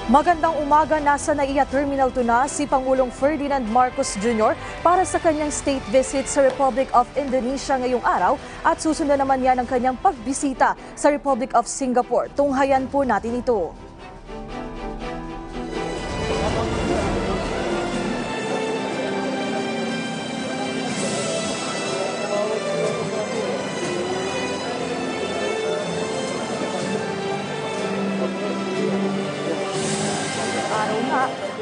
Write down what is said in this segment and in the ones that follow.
Magandang umaga, nasa NAIA Terminal 2 na si Pangulong Ferdinand Marcos Jr. para sa kanyang state visit sa Republic of Indonesia ngayong araw at susunod naman yan ang kanyang pagbisita sa Republic of Singapore. Tunghayan po natin ito.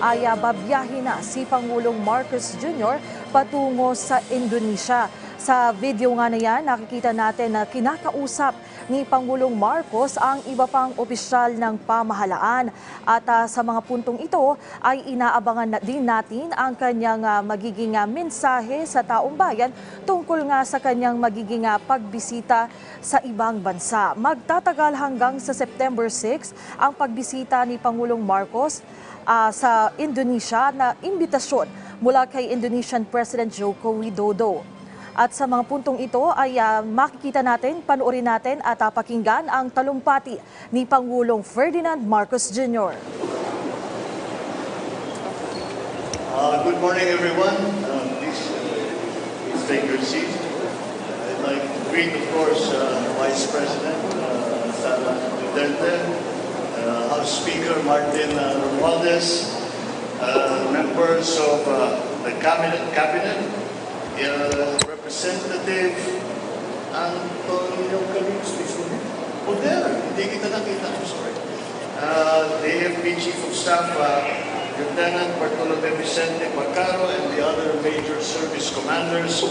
Ay babiyahe na si Pangulong Marcos Jr. patungo sa Indonesia. Sa video nga na yan, nakikita natin na kinakausap ni Pangulong Marcos ang iba pang opisyal ng pamahalaan. At sa mga puntong ito ay inaabangan din natin ang kanyang magiging mensahe sa taong bayan tungkol nga sa kanyang magiging pagbisita sa ibang bansa. Magtatagal hanggang sa September 6 ang pagbisita ni Pangulong Marcos sa Indonesia na imbitasyon mula kay Indonesian President Joko Widodo. At sa mga puntong ito ay makikita natin, panoorin natin at pakinggan ang talumpati ni Pangulong Ferdinand Marcos Jr. Good morning, everyone. Please take your seat. I'd like to greet, of course, Vice President Sara Duterte, House Speaker Martin Romualdez, members of the Cabinet, Representative Antonio Calix, hindi kita nakita, I'm sorry. The AFP Chief of Staff, Lieutenant Bartolome Vicente Macaro, and the other major service commanders,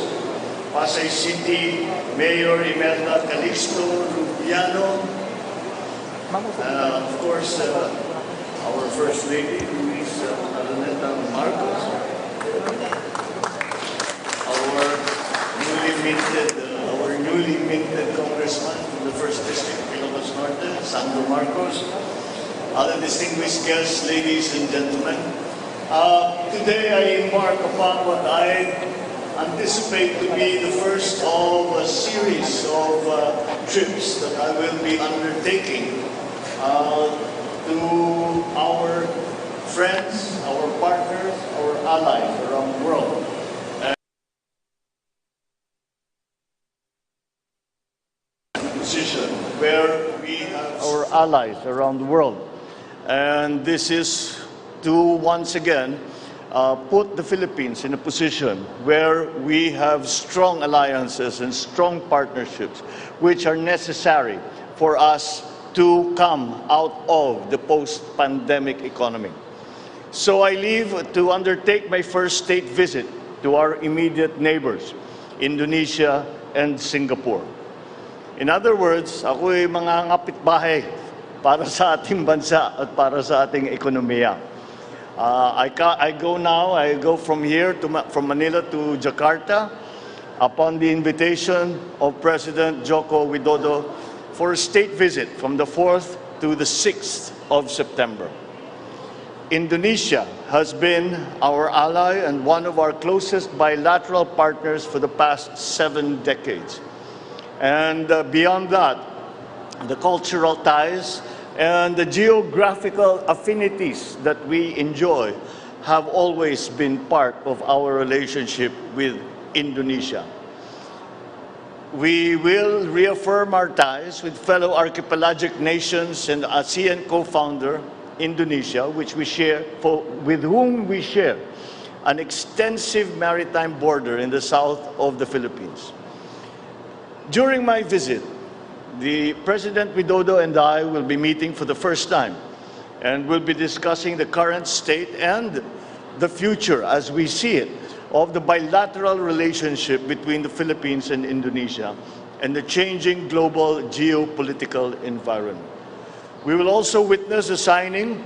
Pasay City Mayor Imelda Calixto Rubiano, of course, our First Lady, Luis Araneta Marcos, our newly minted Congressman from the 1st District, Pilipinas Norte, Sentro Marcos, other distinguished guests, ladies and gentlemen. Today I embark upon what I anticipate to be the first of a series of trips that I will be undertaking to our friends, our partners, our allies around the world. Position where we have our allies around the world. And this is to once again put the Philippines in a position where we have strong alliances and strong partnerships which are necessary for us to come out of the post-pandemic economy. So I leave to undertake my first state visit to our immediate neighbors, Indonesia and Singapore. In other words, ako'y mga ngapitbahay para sa ating bansa at para sa ating ekonomiya. I go from here, from Manila to Jakarta, upon the invitation of President Joko Widodo for a state visit from the 4th to the 6th of September. Indonesia has been our ally and one of our closest bilateral partners for the past 7 decades. And beyond that, the cultural ties and the geographical affinities that we enjoy have always been part of our relationship with Indonesia. We will reaffirm our ties with fellow archipelagic nations and ASEAN co-founder, Indonesia, with whom we share an extensive maritime border in the south of the Philippines. During my visit, the President Widodo and I will be meeting for the first time and will be discussing the current state and the future as we see it of the bilateral relationship between the Philippines and Indonesia and the changing global geopolitical environment. We will also witness the signing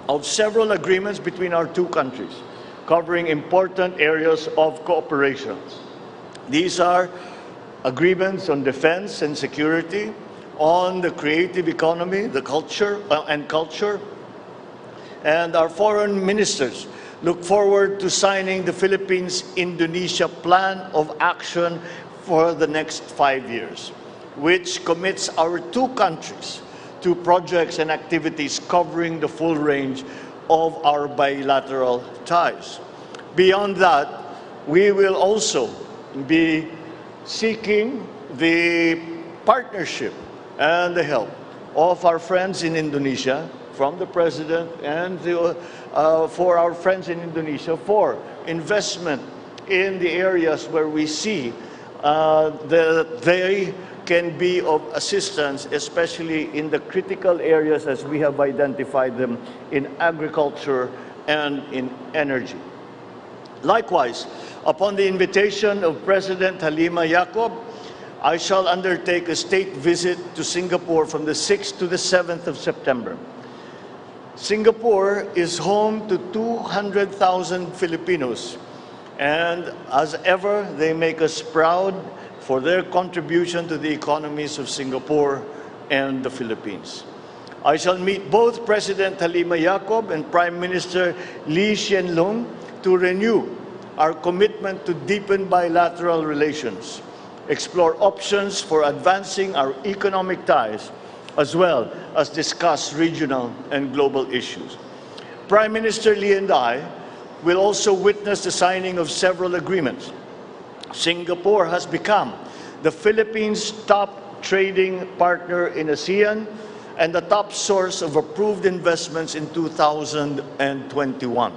of several agreements between our two countries, covering important areas of cooperation. These are agreements on defense and security, on the creative economy, the culture, and our foreign ministers look forward to signing the Philippines-Indonesia Plan of Action for the next 5 years, which commits our two countries to projects and activities covering the full range of our bilateral ties. Beyond that, we will also be seeking the partnership and the help of our friends in Indonesia, from the President, and for our friends in Indonesia for investment in the areas where we see that they can be of assistance, especially in the critical areas as we have identified them in agriculture and in energy. Likewise, upon the invitation of President Halima Yacob, I shall undertake a state visit to Singapore from the 6th to the 7th of September. Singapore is home to 200,000 Filipinos, and as ever, they make us proud for their contribution to the economies of Singapore and the Philippines. I shall meet both President Halima Yacob and Prime Minister Lee Hsien Loong to renew our commitment to deepen bilateral relations, explore options for advancing our economic ties, as well as discuss regional and global issues. Prime Minister Lee and I will also witness the signing of several agreements. Singapore has become the Philippines' top trading partner in ASEAN and the top source of approved investments in 2021.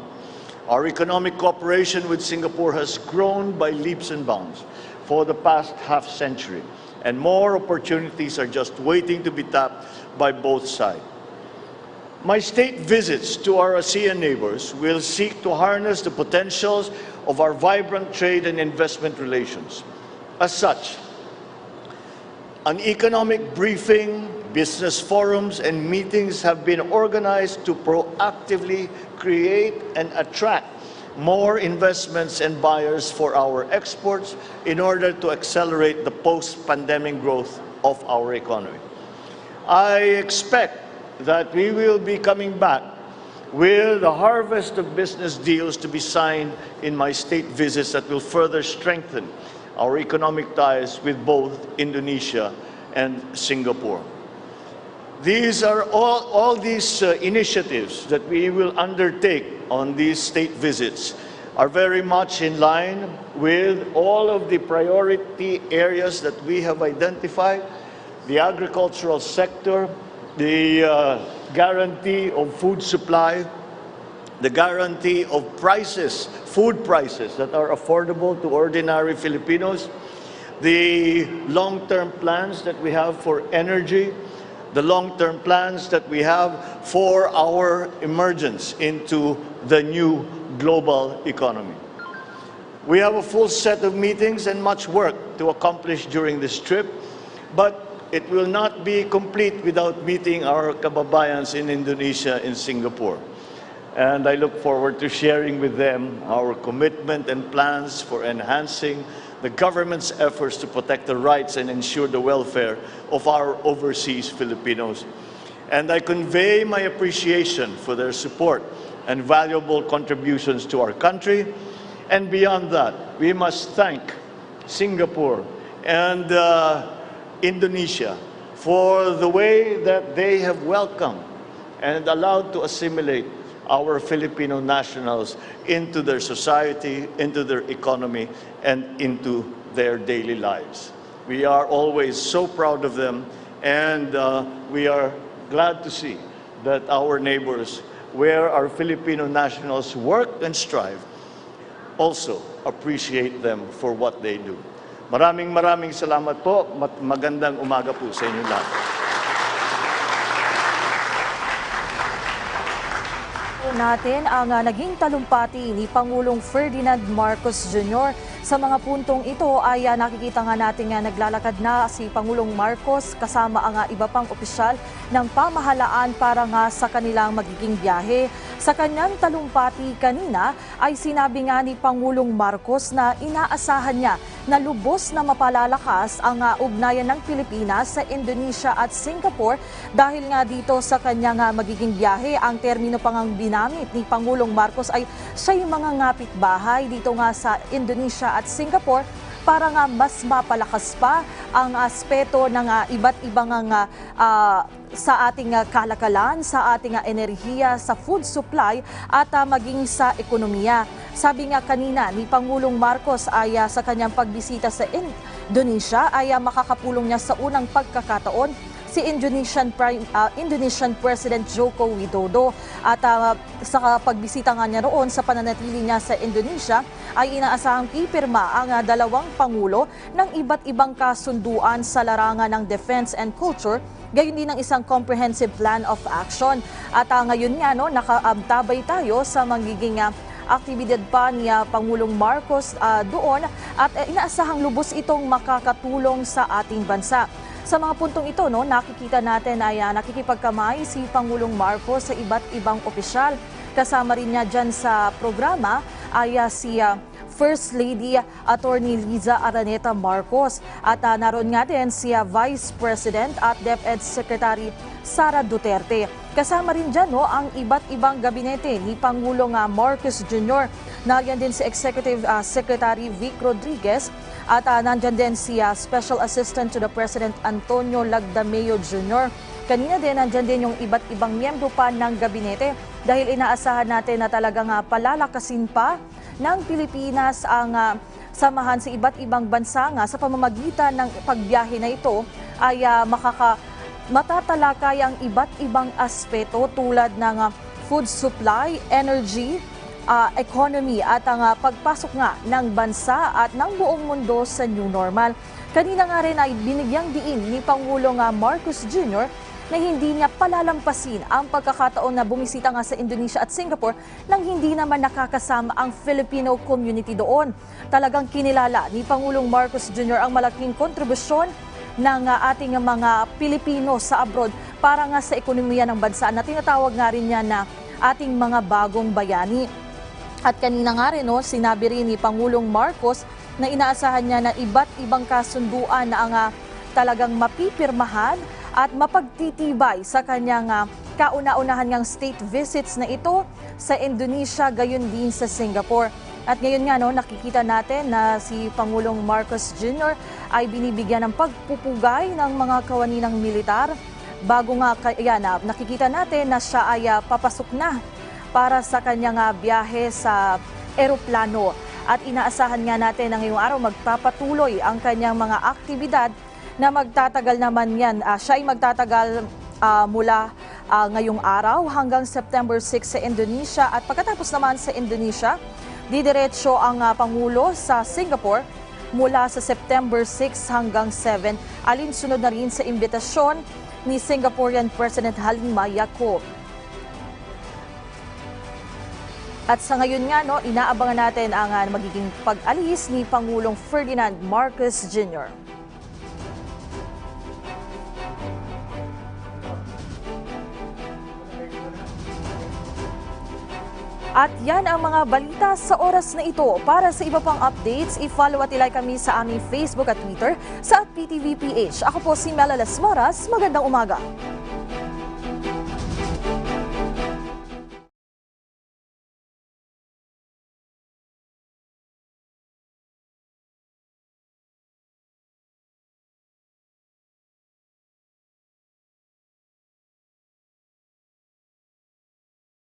Our economic cooperation with Singapore has grown by leaps and bounds for the past half-century, and more opportunities are just waiting to be tapped by both sides. My state visits to our ASEAN neighbors will seek to harness the potentials of our vibrant trade and investment relations. As such, an economic briefing, business forums, and meetings have been organized to proactively create and attract more investments and buyers for our exports in order to accelerate the post-pandemic growth of our economy. I expect that we will be coming back with a harvest of business deals to be signed in my state visits that will further strengthen our economic ties with both Indonesia and Singapore. These are all these initiatives that we will undertake on these state visits are very much in line with all of the priority areas that we have identified: the agricultural sector, the guarantee of food supply, the guarantee of prices, food prices that are affordable to ordinary Filipinos, the long-term plans that we have for energy, the long-term plans that we have for our emergence into the new global economy. We have a full set of meetings and much work to accomplish during this trip, but it will not be complete without meeting our kababayans in Indonesia and Singapore. And I look forward to sharing with them our commitment and plans for enhancing the government's efforts to protect the rights and ensure the welfare of our overseas Filipinos. And I convey my appreciation for their support and valuable contributions to our country. And beyond that, we must thank Singapore and Indonesia for the way that they have welcomed and allowed to assimilate our Filipino nationals into their society, into their economy, and into their daily lives. We are always so proud of them, and we are glad to see that our neighbors, where our Filipino nationals work and strive, also appreciate them for what they do. Maraming salamat po. Magandang umaga po sa inyo lahat. Natin ang naging talumpati ni Pangulong Ferdinand Marcos Jr. Sa mga puntong ito ay nakikita nga natin nga naglalakad na si Pangulong Marcos kasama ang iba pang opisyal ng pamahalaan para nga sa kanilang magiging biyahe. Sa kanyang talumpati kanina ay sinabi nga ni Pangulong Marcos na inaasahan niya na lubos na mapalalakas ang ugnayan ng Pilipinas sa Indonesia at Singapore dahil nga dito sa kanyang magiging biyahe. Ang termino pang binamit ni Pangulong Marcos ay siya yung mga ngapit bahay dito nga sa Indonesia at Singapore para nga mas mapalakas pa ang aspeto ng iba't ibang sa ating kalakalan, sa ating enerhiya, sa food supply at maging sa ekonomiya. Sabi nga kanina ni Pangulong Marcos ay sa kanyang pagbisita sa Indonesia ay makakapulong niya sa unang pagkakataon si Indonesian President Joko Widodo. At sa pagbisita nga niya roon sa pananatili niya sa Indonesia ay inaasahang pipirma ang dalawang pangulo ng iba't ibang kasunduan sa larangan ng defense and culture, gayon din ng isang comprehensive plan of action. At ngayon nga nakaabtabay tayo sa magiging aktibidad pa ni Pangulong Marcos doon at inaasahang lubos itong makakatulong sa ating bansa. Sa mga puntong ito, nakikita natin ay nakikipagkamay si Pangulong Marcos sa iba't ibang opisyal. Kasama rin niya dyan sa programa ay si First Lady Attorney Liza Araneta Marcos. At naroon nga din si Vice President at DepEd Secretary Sara Duterte. Kasama rin dyan ang iba't ibang gabinete ni Pangulong Marcos Jr. Nariyan din si Executive Secretary Vic Rodriguez at nandyan din si Special Assistant to the President Antonio Lagdameo Jr. Kanina din nandyan din yung iba't ibang miyembro pa ng gabinete dahil inaasahan natin na talagang palalakasin pa ng Pilipinas ang samahan sa iba't ibang bansa nga sa pamamagitan ng pagbiyahe na ito ay matatalakay ang iba't ibang aspeto tulad ng food supply, energy, economy at ang pagpasok nga ng bansa at ng buong mundo sa new normal. Kanina nga rin ay binigyang diin ni Pangulong Marcos Jr. na hindi niya palalampasin ang pagkakataon na bumisita nga sa Indonesia at Singapore nang hindi naman nakakasama ang Filipino community doon. Talagang kinilala ni Pangulong Marcos Jr. ang malaking kontribusyon ng ating mga Pilipino sa abroad para nga sa ekonomiya ng bansa na tinatawag nga rin niya na ating mga bagong bayani. At kanina nga rin, sinabi rin ni Pangulong Marcos na inaasahan niya na iba't ibang kasunduan na ang talagang mapipirmahan at mapagtitibay sa kanyang kauna-unahan ngang state visits na ito sa Indonesia, gayon din sa Singapore. At ngayon nga nakikita natin na si Pangulong Marcos Jr. ay binibigyan ng pagpupugay ng mga kawaninang militar. Bago nga nakikita natin na siya ay papasok na para sa kanyang biyahe sa eroplano. At inaasahan nga natin na ngayong araw magpapatuloy ang kanyang mga aktibidad na magtatagal naman yan. Siya ay magtatagal mula ngayong araw hanggang September 6 sa Indonesia. At pagkatapos naman sa Indonesia, didiretso ang Pangulo sa Singapore mula sa September 6 hanggang 7. Alinsunod na rin sa imbitasyon ni Singaporean President Halima Yacob. At sa ngayon nga, inaabangan natin ang magiging pag-alis ni Pangulong Ferdinand Marcos Jr. At yan ang mga balita sa oras na ito. Para sa iba pang updates, i-follow at ilike kami sa aming Facebook at Twitter sa @PTVPH. Ako po si Mela Las Moras. Magandang umaga.